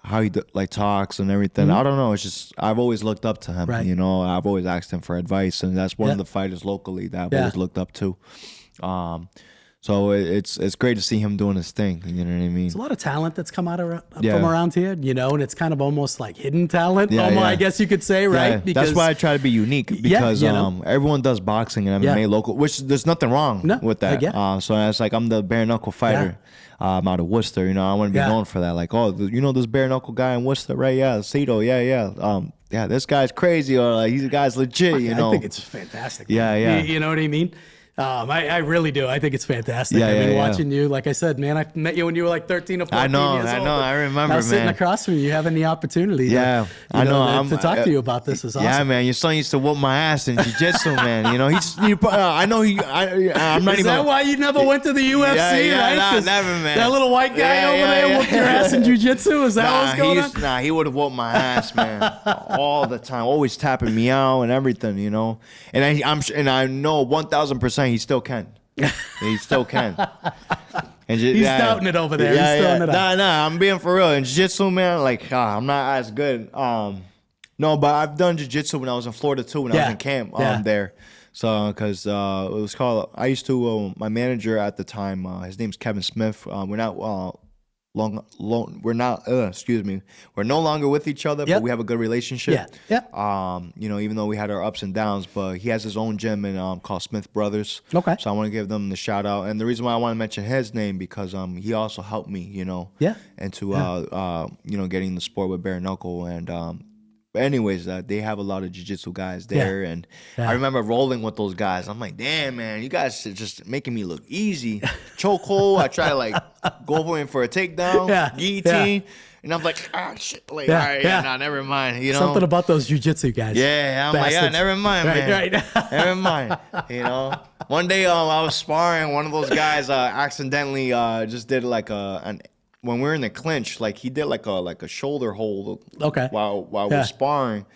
how he like talks and everything. I don't know. It's just I've always looked up to him. You know, I've always asked him for advice, and that's one of the fighters locally that I've always looked up to. So it's great to see him doing his thing. You know what I mean? There's a lot of talent that's come out from around here, you know, and it's kind of almost like hidden talent. I guess you could say, right? Yeah. Because that's why I try to be unique because everyone does boxing and MMA local, which there's nothing wrong with that. So it's like I'm the bare knuckle fighter. Out of Worcester, you know, I want to be known for that. Like, oh, you know, this bare knuckle guy in Worcester, right? Yeah, Sito, yeah. This guy's crazy, or like he's a guy's legit. You know, I think it's fantastic. Yeah. You know what I mean? I really do. I think it's fantastic. I mean, watching you, like I said, man, I met you when you were like 13 or 14 years old. I know. I remember, man. Sitting across from you, having the opportunity to talk to you about this is awesome. Yeah, man. Your son used to whoop my ass in jiu-jitsu, man. You know, I'm not even. Is that why you never went to the UFC, right? Nah, never, man. That little white guy over there whooped your ass in jiu-jitsu? Is that what's going on? Nah, he would have whooped my ass, man. All the time. Always tapping me out and everything, you know. And I know 1,000% he still can. He still can. And he's doubting it over there. He's throwing it out. Nah, I'm being for real. In jiu-jitsu, man, like I'm not as good. No, but I've done jiu-jitsu when I was in Florida too. When I was in camp there. So, because it was called. I used to. My manager at the time. His name's Kevin Smith. We're not. We're not. We're no longer with each other, but we have a good relationship. You know, even though we had our ups and downs, but he has his own gym called Smith Brothers. Okay. So I want to give them the shout out, and the reason why I want to mention his name because he also helped me, you know, into you know, getting the sport with bare knuckle and. But anyways, they have a lot of jiu-jitsu guys there, and I remember rolling with those guys. I'm like, damn, man, you guys are just making me look easy. Chokehold, I try to like go in for a takedown, guillotine, and I'm like, shit, like, all right, nah, never mind. You know, something about those jiu-jitsu guys. Yeah, I'm like, never mind, man. Right. Never mind. You know, one day I was sparring, one of those guys accidentally just did like when we were in the clinch, like he did like a shoulder hold while we're sparring.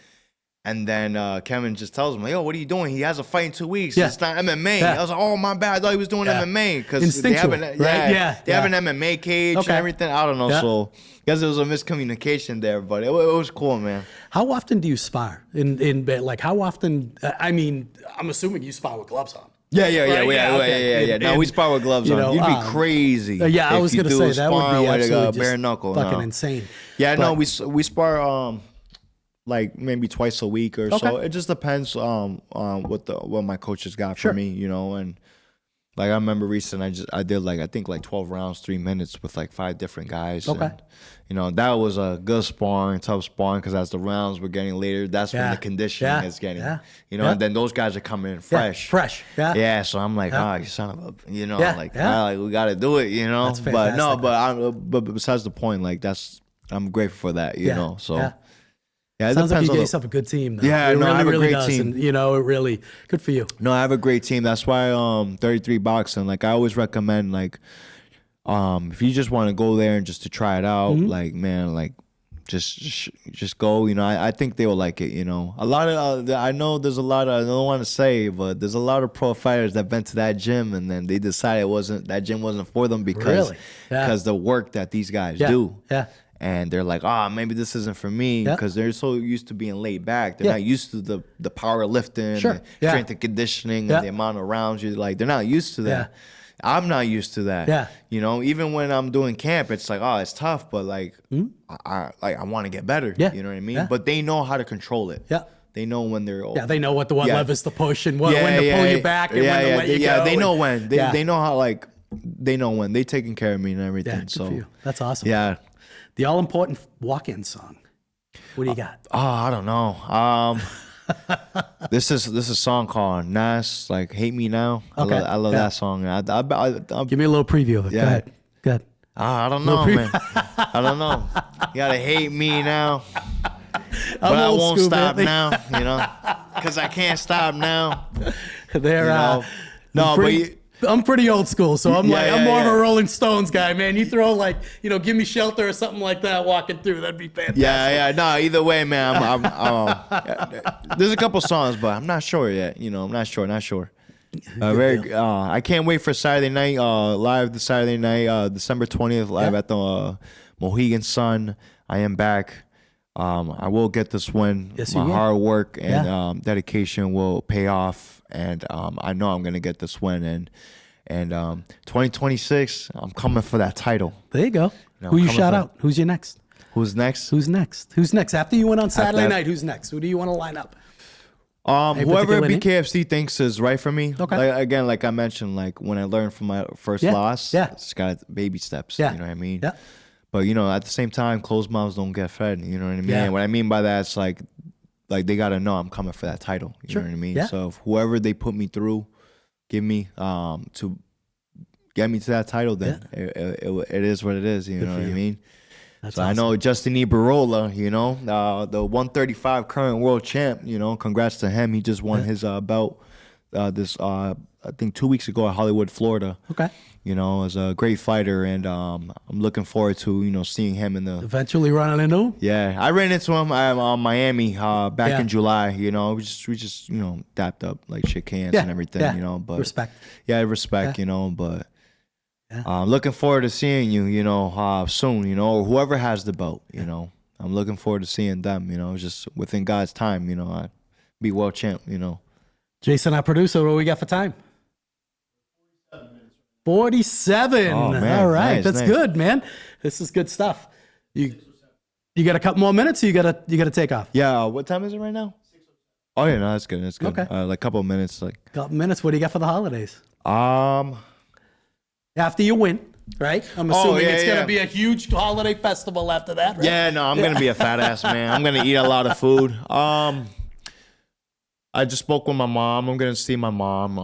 And then Kevin just tells him, like, yo, what are you doing? He has a fight in 2 weeks. It's not MMA. I was like, oh, my bad. I thought he was doing MMA. Because they have an MMA cage and everything. I don't know. So I guess there was a miscommunication there, but it was cool, man. How often do you spar? Like, how often? I mean, I'm assuming you spar with gloves on. Yeah. No, we spar with gloves on. You'd be crazy. I was gonna say that would be absolutely bare knuckle, fucking insane. Yeah, no, we spar like maybe twice a week or so. It just depends what my coaches got for me, you know, and Like I remember recently, I did like I think like 12 rounds, 3 minutes with like 5 different guys. Okay. And, you know, that was a good sparring, tough sparring, because as the rounds were getting later, that's when the conditioning is getting, you know, and then those guys are coming in fresh. Fresh. Yeah. Yeah. So I'm like, you son of a, you know, like we got to do it, you know. That's but no, but besides the point, like I'm grateful for that, you know. So. Yeah, it sounds like you gave yourself a good team, though. Yeah, it no, really, I have a really great does. team. And, you know, it really, good for you. No, I have a great team. That's why 33 Boxing, like I always recommend, like if you just want to go there and just to try it out, like man, like just go. You know, I think they will like it. You know, a lot of I know there's a lot of, I don't want to say, but there's a lot of pro fighters that been to that gym and then they decided that gym wasn't for them because the work that these guys do. Yeah. And they're like, maybe this isn't for me because they're so used to being laid back. They're not used to the power lifting, the strength and conditioning, and the amount of rounds. Like they're not used to that. I'm not used to that. Yeah. You know, even when I'm doing camp, it's like, it's tough, but like, I want to get better. Yeah. You know what I mean? Yeah. But they know how to control it. Yeah. They know when they're old. Yeah, they know what levers to push and when to pull you back and when to let you go. Yeah, they know when. They know how, like, they know when. They taking care of me and everything. Yeah, good for you. That's awesome. Yeah. The all-important walk-in song. What do you got? I don't know. This is a song called Nas, like "Hate Me Now." Okay. I love that song. Give me a little preview of it. Yeah. Go ahead. I don't know, man. I don't know. You gotta hate me now, but I won't stop now. You know, because I can't stop now. I'm pretty old school, so I'm I'm more of a Rolling Stones guy, man. You throw like, Give Me Shelter or something like that walking through, that'd be fantastic. Yeah. No, either way, man. There's a couple songs, but I'm not sure yet. I'm not sure. I can't wait for Saturday night, live this Saturday night, December 20th, live at the Mohegan Sun. I am back. I will get this win. Yes, my hard work and dedication will pay off, and I know I'm gonna get this win. And 2026, I'm coming for that title. There you go. Who you shout out? Who's your next? Who's next? Who's next? After you win on Saturday night, who's next? Who do you want to line up? Whoever BKFC thinks is right for me. Okay. Like I mentioned, like when I learned from my first loss, it's got baby steps. Yeah. You know what I mean? Yeah. But at the same time, closed mouths don't get fed. You know what I mean? Yeah. And what I mean by that is like they gotta know I'm coming for that title. You know what I mean? Yeah. So whoever they put me through, give me to get me to that title, then it is what it is. You know what I mean? That's awesome. I know Justin Ibarola, the 135 current world champ. Congrats to him. He just won his belt this I think 2 weeks ago at Hollywood, Florida. Okay. As a great fighter, and I'm looking forward to seeing him in the eventually running into him. Yeah, I ran into him on Miami back in July. We just dapped up like shake hands and everything. Yeah. But respect. Yeah, respect. But I'm looking forward to seeing you. Soon. Or whoever has the belt. I'm looking forward to seeing them. Just within God's time. I be world champ. Jason, our producer, what we got for time? 47. Oh, man. All right. Nice, That's good, man. This is good stuff. You got a couple more minutes or you gotta take off? Yeah, what time is it right now? Oh yeah, no, that's good. That's good. Okay. Like a couple of minutes. Couple minutes. What do you got for the holidays? After you win, right? I'm assuming it's gonna be a huge holiday festival after that, right? Yeah, no, I'm gonna be a fat ass man. I'm gonna eat a lot of food. I just spoke with my mom. I'm going to see my mom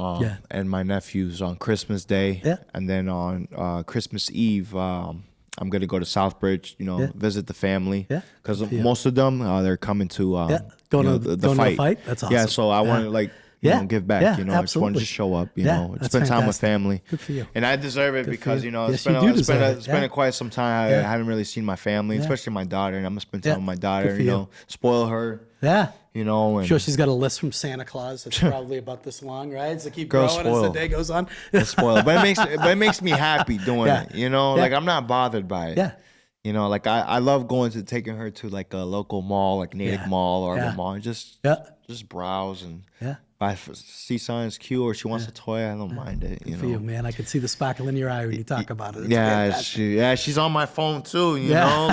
and my nephews on Christmas Day. Yeah. And then on Christmas Eve, I'm going to go to Southbridge, visit the family. Yeah. Because most of them, they're coming to the fight. That's awesome. Yeah, so I want to give back, I just want to just show up, spend time with family. Good for you. And I deserve it because, it's been quite some time. I haven't really seen my family, especially my daughter, and I'm going to spend time with my daughter, spoil her. Yeah. And I'm sure she's got a list from Santa Claus that's probably about this long, right? So keep growing as the day goes on. It's spoiled. But it makes me happy doing it, Like I'm not bothered by it. Yeah. You know, like I love taking her to like a local mall, like Natick Mall or the mall, and just browse and if I see something cute or she wants a toy, I don't mind it. You know, for you, man. I can see the sparkle in your eye when you talk about it. It's she's on my phone too. You know,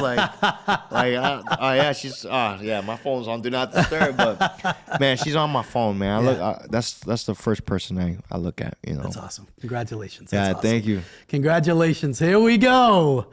she's my phone's on do not disturb. But man, she's on my phone, man. That's the first person I look at. You know, that's awesome. Congratulations. That's awesome. Thank you. Congratulations. Here we go.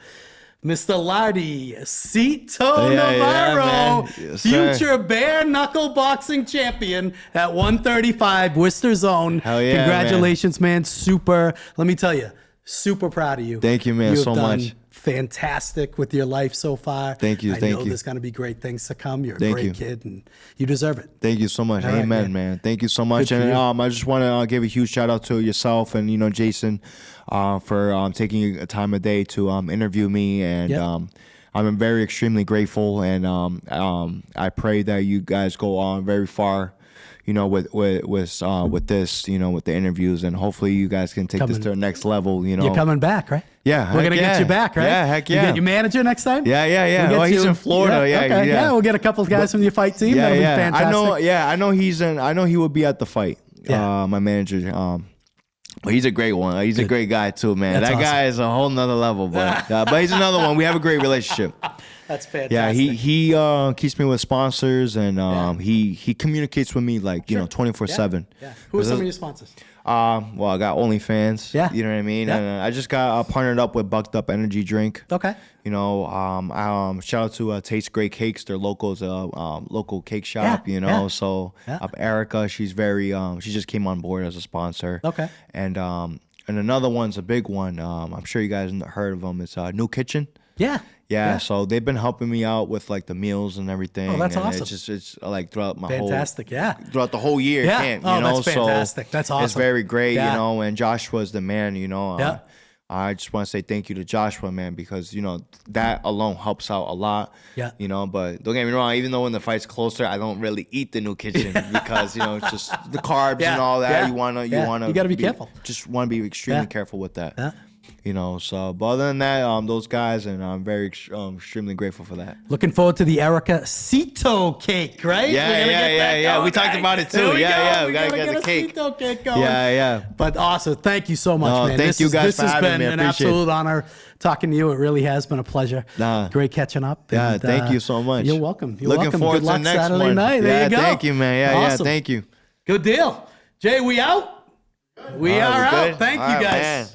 Mr. Lardy, Sito Navarro, future bare knuckle boxing champion at 135, Worcester Zone. Hell yeah, congratulations, man. Super, let me tell you, super proud of you. Thank you, man, so much. Fantastic with your life so far. Thank you. I know there's going to be great things to come. You're a great kid, and you deserve it. Thank you so much. Amen, man. Thank you so much. And I just want to give a huge shout out to yourself and Jason for taking a time of day to interview me. And I'm very extremely grateful. And I pray that you guys go on very far. With this, with the interviews, and hopefully you guys can take this to the next level. You're coming back, right? Yeah, we're gonna get you back, right? Yeah, heck yeah. You get your manager next time. Yeah. Well, he's in Florida. Yeah, we'll get a couple of guys from your fight team. That'll be fantastic. I know I know he will be at the fight. My manager. Well, he's a great one. He's a great guy too, man. That guy is a whole nother level, but he's another one. We have a great relationship. That's fantastic. Yeah, he keeps me with sponsors, and he communicates with me 24/7. Yeah. Who are some of your sponsors? Well, I got OnlyFans. Yeah. You know what I mean? Yeah. And I just got partnered up with Bucked Up Energy Drink. Okay. Shout out to Taste Great Cakes. Their local cake shop. So Erica, she's she just came on board as a sponsor. Okay. And another one's a big one. I'm sure you guys heard of them. It's New Kitchen. Yeah. So they've been helping me out with the meals and everything. Oh, that's awesome. It's throughout my throughout the whole year. Yeah. That's fantastic. That's awesome. It's very great, and Joshua's the man, I just want to say thank you to Joshua, man, because that alone helps out a lot. Yeah. But don't get me wrong, even though when the fight's closer, I don't really eat the New Kitchen because it's just the carbs and all that. You got to be careful. Just want to be extremely careful with that. Yeah. But other than that, those guys, and I'm very extremely grateful for that. Looking forward to the Erica Sito cake, right? Yeah. We talked about it too. We gotta get the cake. Sito cake going. Yeah. But awesome. Thank you so much, man. Thank you guys for having me. This has been an absolute honor talking to you. It really has been a pleasure. Great catching up. Yeah, thank you so much. You're welcome. Looking forward to the next Saturday one. night. There you go. Thank you, man. Awesome. Thank you. Good deal. Jay, we out? We are out. Thank you, guys. Man.